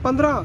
15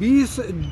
20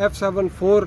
F74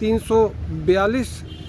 342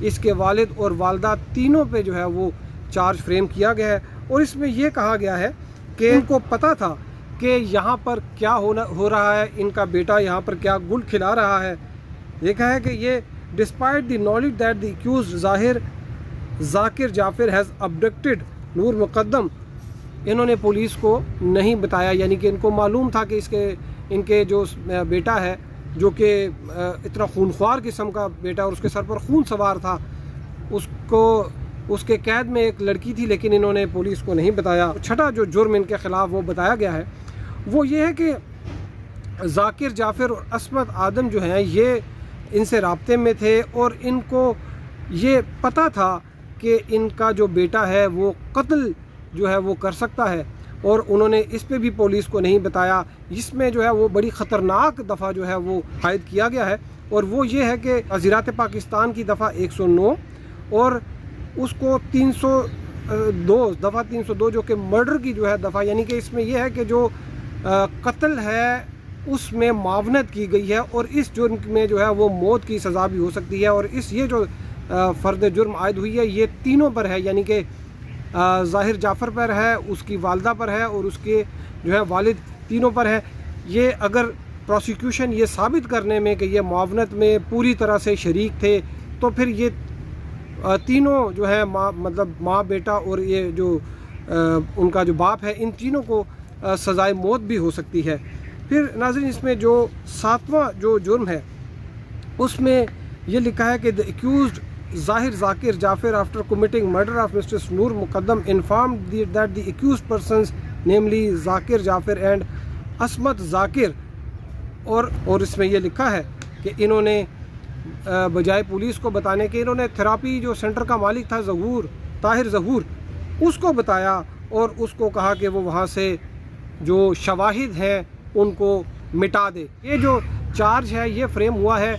اس کے والد اور والدہ تینوں پہ جو ہے وہ چارج فریم کیا گیا ہے، اور اس میں یہ کہا گیا ہے کہ ان کو پتہ تھا کہ یہاں پر کیا ہو رہا ہے، ان کا بیٹا یہاں پر کیا گل کھلا رہا ہے۔ یہ کہا ہے کہ یہ despite the knowledge that the accused Zahir Zakir Jafar has ابڈکٹڈ نور مقدم، انہوں نے پولیس کو نہیں بتایا، یعنی کہ ان کو معلوم تھا کہ ان کے جو بیٹا ہے جو کہ اتنا خونخوار قسم کا بیٹا اور اس کے سر پر خون سوار تھا، اس کے قید میں ایک لڑکی تھی، لیکن انہوں نے پولیس کو نہیں بتایا۔ چھٹا جو جرم ان کے خلاف وہ بتایا گیا ہے وہ یہ ہے کہ ذاکر جعفر اور عصمت آدم جو ہیں یہ ان سے رابطے میں تھے، اور ان کو یہ پتہ تھا کہ ان کا جو بیٹا ہے وہ قتل جو ہے وہ کر سکتا ہے، اور انہوں نے اس پہ بھی پولیس کو نہیں بتایا۔ اس میں جو ہے وہ بڑی خطرناک دفعہ جو ہے وہ عائد کیا گیا ہے، اور وہ یہ ہے کہ تعزیرات پاکستان کی دفعہ 109 اور اس کو 302 دفعہ 302 جو کہ مرڈر کی جو ہے دفعہ، یعنی کہ اس میں یہ ہے کہ جو قتل ہے اس میں معاونت کی گئی ہے، اور اس جرم میں جو ہے وہ موت کی سزا بھی ہو سکتی ہے، اور یہ جو فرد جرم عائد ہوئی ہے یہ تینوں پر ہے، یعنی کہ ظاہر جعفر پر ہے، اس کی والدہ پر ہے، اور اس کے جو ہے والد، تینوں پر ہے۔ یہ اگر پروسیکیوشن یہ ثابت کرنے میں کہ یہ معاونت میں پوری طرح سے شریک تھے تو پھر یہ تینوں جو ہے مطلب ماں بیٹا اور یہ جو ان کا جو باپ ہے، ان تینوں کو سزائے موت بھی ہو سکتی ہے۔ پھر ناظرین اس میں جو 7واں جو جرم ہے اس میں یہ لکھا ہے کہ the accused ظاہر ذاکر جعفر after committing murder of Mr. نور مقدم informed that the accused persons namely Zakir Jafar and عصمت ذاکر، اور اس میں یہ لکھا ہے کہ انہوں نے بجائے پولیس کو بتانے کے انہوں نے تھراپی جو سینٹر کا مالک تھا طاہر ظہور، اس کو بتایا اور اس کو کہا کہ وہ وہاں سے جو شواہد ہیں ان کو مٹا دے۔ یہ جو چارج ہے یہ فریم ہوا ہے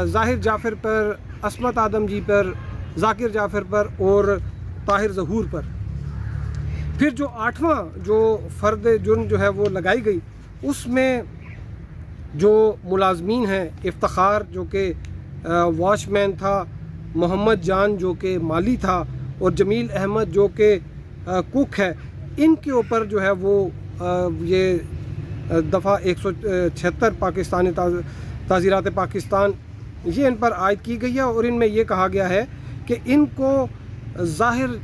ظاہر جعفر پر، عصمت آدم جی پر، ذاکر جعفر پر اور طاہر ظہور پر۔ پھر جو 8واں جو فرد جرم جو ہے وہ لگائی گئی اس میں جو ملازمین ہیں، افتخار جو کہ واچ مین تھا، محمد جان جو کہ مالی تھا، اور جمیل احمد جو کہ کوک ہے، ان کے اوپر جو ہے وہ یہ دفعہ 176 پاکستانی تعزیرات پاکستان یہ ان پر عائد کی گئی ہے، اور ان میں یہ کہا گیا ہے کہ ان کو ظاہر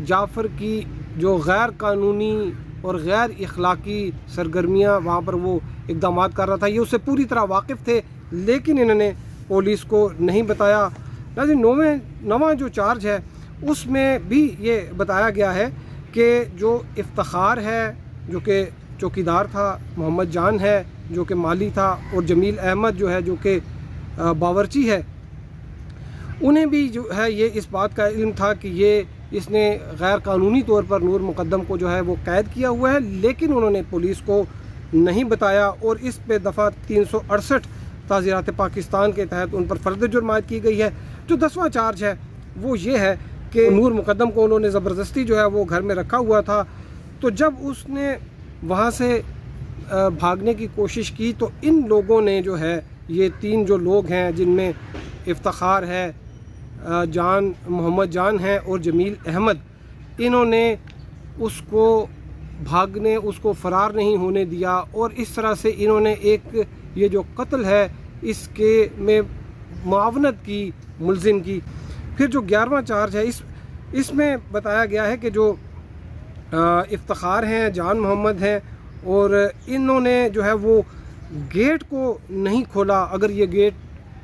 جعفر کی جو غیر قانونی اور غیر اخلاقی سرگرمیاں وہاں پر وہ اقدامات کر رہا تھا، یہ اس سے پوری طرح واقف تھے، لیکن انہوں نے پولیس کو نہیں بتایا۔ لہٰذا 9واں جو چارج ہے اس میں بھی یہ بتایا گیا ہے کہ جو افتخار ہے جو کہ چوکیدار تھا، محمد جان ہے جو کہ مالی تھا، اور جمیل احمد جو ہے جو کہ باورچی ہے، انہیں بھی جو ہے یہ اس بات کا علم تھا کہ اس نے غیر قانونی طور پر نور مقدم کو جو ہے وہ قید کیا ہوا ہے، لیکن انہوں نے پولیس کو نہیں بتایا، اور اس پہ دفعہ 368 تعزیرات پاکستان کے تحت ان پر فرد جرم عائد کی گئی ہے۔ جو 10واں چارج ہے وہ یہ ہے کہ نور مقدم کو انہوں نے زبردستی جو ہے وہ گھر میں رکھا ہوا تھا، تو جب اس نے وہاں سے بھاگنے کی کوشش کی تو ان لوگوں نے جو ہے یہ 3 جو لوگ ہیں جن میں افتخار ہے، محمد جان ہے اور جمیل احمد، انہوں نے اس کو بھاگنے، اس کو فرار نہیں ہونے دیا، اور اس طرح سے انہوں نے ایک یہ جو قتل ہے اس کے میں معاونت کی ملزم کی۔ پھر جو 11واں چارج ہے اس میں بتایا گیا ہے کہ جو افتخار ہیں، جان محمد ہیں، اور انہوں نے جو ہے وہ گیٹ کو نہیں کھولا۔ اگر یہ گیٹ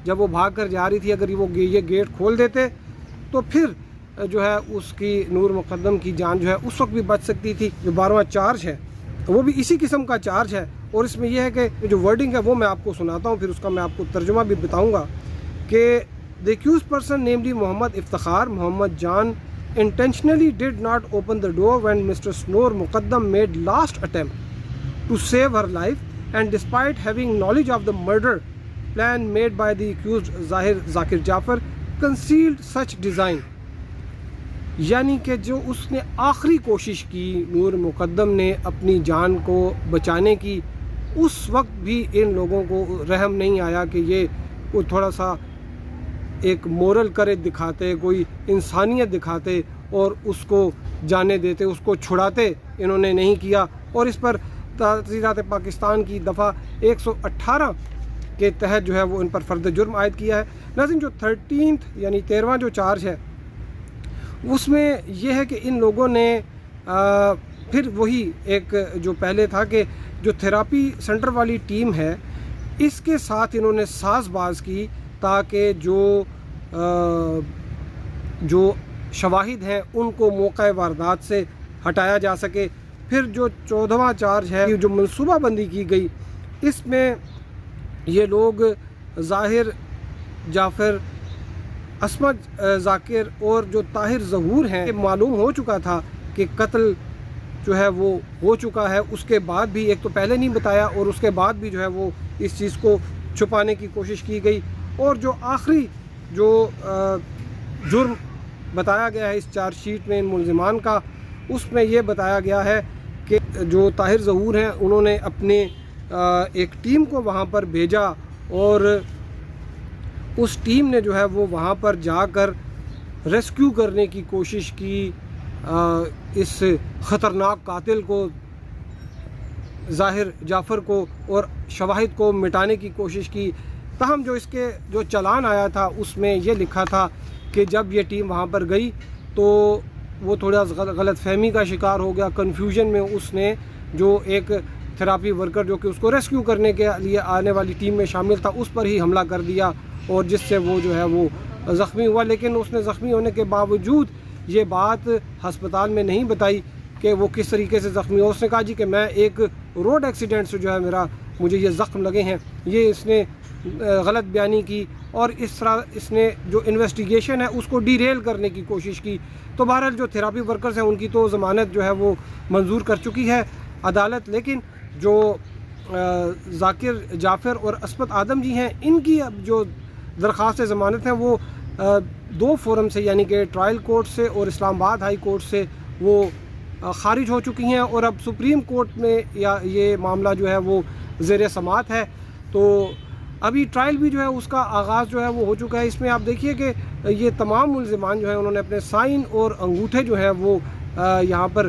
جب وہ بھاگ کر جا رہی تھی، اگر یہ گیٹ کھول دیتے تو پھر جو ہے اس کی نور مقدم کی جان جو ہے اس وقت بھی بچ سکتی تھی۔ جو 12واں چارج ہے وہ بھی اسی قسم کا چارج ہے، اور اس میں یہ ہے کہ جو ورڈنگ ہے وہ میں آپ کو سناتا ہوں، پھر اس کا میں آپ کو ترجمہ بھی بتاؤں گا کہ the accused person namely Muhammad Iftikhar Muhammad John intentionally did not open the door when Mr. Noor Muqaddam made last attempt to save her life, and despite having knowledge of the murder plan made by the accused Zakir Jafar concealed such design، یعنی کہ جو اس نے آخری کوشش کی نور مقدم نے اپنی جان کو بچانے کی، اس وقت بھی ان لوگوں کو رحم نہیں آیا کہ یہ کوئی تھوڑا سا ایک مورل کریج دکھاتے, کوئی انسانیت دکھاتے اور اس کو جانے دیتے, اس کو چھڑاتے. انہوں نے نہیں کیا اور اس پر تعزیرات پاکستان کی دفعہ 118 کے تحت جو ہے وہ ان پر فرد جرم عائد کیا ہے. ناظرین, جو 13 یعنی 13واں جو چارج ہے اس میں یہ ہے کہ ان لوگوں نے پھر وہی ایک جو پہلے تھا کہ جو تھراپی سینٹر والی ٹیم ہے اس کے ساتھ انہوں نے ساز باز کی تاکہ جو شواہد ہیں ان کو موقع واردات سے ہٹایا جا سکے. پھر جو 14واں چارج ہے جو منصوبہ بندی کی گئی, اس میں یہ لوگ ظاہر جعفر, عصمت ذاکر اور جو طاہر ظہور ہیں, معلوم ہو چکا تھا کہ قتل جو ہے وہ ہو چکا ہے. اس کے بعد بھی ایک تو پہلے نہیں بتایا اور اس کے بعد بھی جو ہے وہ اس چیز کو چھپانے کی کوشش کی گئی. اور جو آخری جو جرم بتایا گیا ہے اس چارج شیٹ میں ان ملزمان کا, اس میں یہ بتایا گیا ہے کہ جو طاہر ظہور ہیں انہوں نے اپنے ایک ٹیم کو وہاں پر بھیجا اور اس ٹیم نے جو ہے وہ وہاں پر جا کر ریسکیو کرنے کی کوشش کی اس خطرناک قاتل کو, ظاہر جعفر کو, اور شواہد کو مٹانے کی کوشش کی. تاہم جو اس کے جو چلان آیا تھا اس میں یہ لکھا تھا کہ جب یہ ٹیم وہاں پر گئی تو وہ تھوڑا غلط فہمی کا شکار ہو گیا. کنفیوژن میں اس نے جو ایک تھراپی ورکر جو کہ اس کو ریسکیو کرنے کے لیے آنے والی ٹیم میں شامل تھا اس پر ہی حملہ کر دیا اور جس سے وہ جو ہے وہ زخمی ہوا. لیکن اس نے زخمی ہونے کے باوجود یہ بات ہسپتال میں نہیں بتائی کہ وہ کس طریقے سے زخمی ہو. اس نے کہا جی کہ میں ایک روڈ ایکسیڈنٹ سے جو ہے مجھے یہ زخم لگے ہیں. یہ اس نے غلط بیانی کی اور اس طرح اس نے جو انویسٹیگیشن ہے اس کو ڈیریل کرنے کی کوشش کی. تو بہرحال جو تھراپی ورکرز ہیں ان کی تو ضمانت جو ہے وہ منظور کر چکی ہے عدالت, لیکن جو ذاکر جعفر اور عصمت آدم جی ہیں ان کی اب جو درخواست ضمانت ہیں وہ 2 فورم سے یعنی کہ ٹرائل کورٹ سے اور اسلام آباد ہائی کورٹ سے وہ خارج ہو چکی ہیں اور اب سپریم کورٹ میں یہ معاملہ جو ہے وہ زیر سماعت ہے. تو ابھی ٹرائل بھی جو ہے اس کا آغاز جو ہے وہ ہو چکا ہے. اس میں آپ دیکھیے کہ یہ تمام ملزمان جو ہیں انہوں نے اپنے سائن اور انگوٹھے جو ہیں وہ یہاں پر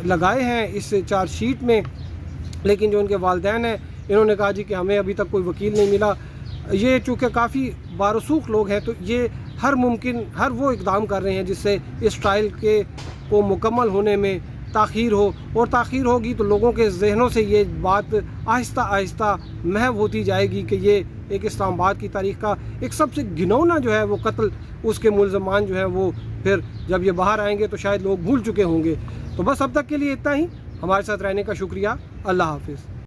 لگائے ہیں اس چارج شیٹ میں, لیکن جو ان کے والدین ہیں انہوں نے کہا جی کہ ہمیں ابھی تک کوئی وکیل نہیں ملا. یہ چونکہ کافی بارسوخ لوگ ہیں تو یہ ہر وہ اقدام کر رہے ہیں جس سے اس ٹرائل کو مکمل ہونے میں تاخیر ہو, اور تاخیر ہوگی تو لوگوں کے ذہنوں سے یہ بات آہستہ آہستہ محو ہوتی جائے گی کہ یہ ایک اسلام آباد کی تاریخ کا ایک سب سے گھنونا جو ہے وہ قتل, اس کے ملزمان جو ہیں وہ پھر جب یہ باہر آئیں گے تو شاید لوگ بھول چکے ہوں گے. تو بس اب تک کے لیے اتنا ہی. ہمارے ساتھ رہنے کا شکریہ. اللہ حافظ.